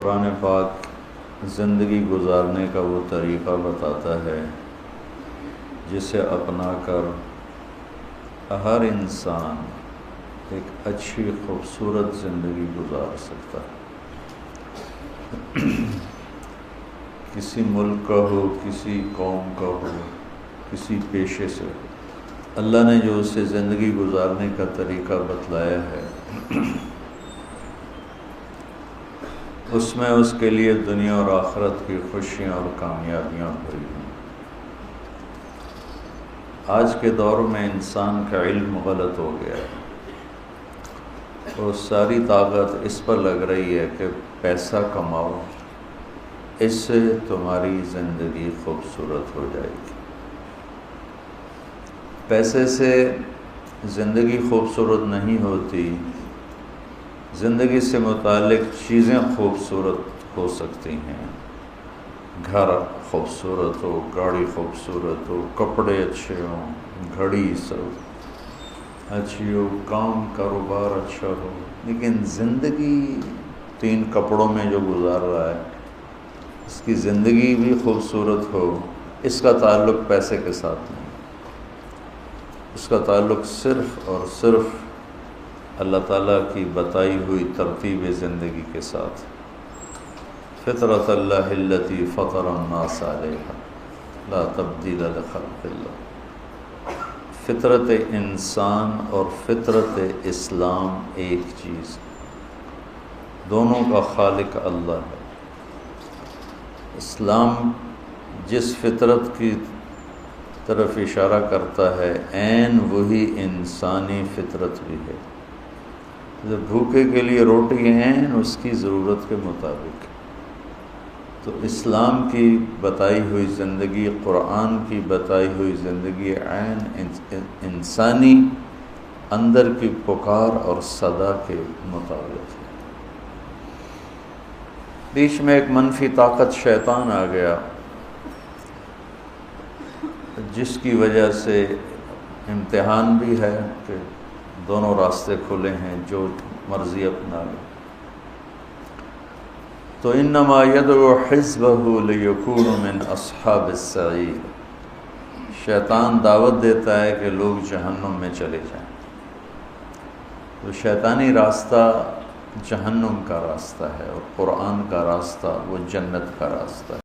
قرآن پاک زندگی گزارنے کا وہ طریقہ بتاتا ہے جسے اپنا کر ہر انسان ایک اچھی خوبصورت زندگی گزار سکتا ہے۔ کسی ملک کا ہو، کسی قوم کا ہو، کسی پیشے سے ہو، اللہ نے جو اسے زندگی گزارنے کا طریقہ بتلایا ہے اس میں اس کے لیے دنیا اور آخرت کی خوشیاں اور کامیابیاں بھری ہیں۔ آج کے دور میں انسان کا علم غلط ہو گیا ہے اور ساری طاقت اس پر لگ رہی ہے کہ پیسہ کماؤ، اس سے تمہاری زندگی خوبصورت ہو جائے گی۔ پیسے سے زندگی خوبصورت نہیں ہوتی، زندگی سے متعلق چیزیں خوبصورت ہو سکتی ہیں۔ گھر خوبصورت ہو، گاڑی خوبصورت ہو، کپڑے اچھے ہوں، گھڑی سب اچھی ہو، کام کاروبار اچھا ہو، لیکن زندگی 3 کپڑوں میں جو گزار رہا ہے اس کی زندگی بھی خوبصورت ہو، اس کا تعلق پیسے کے ساتھ نہیں، اس کا تعلق صرف اور صرف اللہ تعالیٰ کی بتائی ہوئی ترتیب زندگی کے ساتھ۔ فطرت اللہ التی فطر الناس علیہا لا تبدیل لخلق اللہ۔ فطرت انسان اور فطرت اسلام ایک چیز، دونوں کا خالق اللہ ہے۔ اسلام جس فطرت کی طرف اشارہ کرتا ہے عین وہی انسانی فطرت بھی ہے۔ بھوکے کے لیے روٹی عین اس کی ضرورت کے مطابق، تو اسلام کی بتائی ہوئی زندگی، قرآن کی بتائی ہوئی زندگی عین انسانی اندر کی پکار اور صدا کے مطابق ہے۔ بیچ میں ایک منفی طاقت شیطان آ گیا جس کی وجہ سے امتحان بھی ہے کہ دونوں راستے کھلے ہیں، جو مرضی اپنا لے۔ تو انما یدعو حزبہ لیکونوا من اصحاب السعیر، شیطان دعوت دیتا ہے کہ لوگ جہنم میں چلے جائیں۔ تو شیطانی راستہ جہنم کا راستہ ہے اور قرآن کا راستہ وہ جنت کا راستہ ہے۔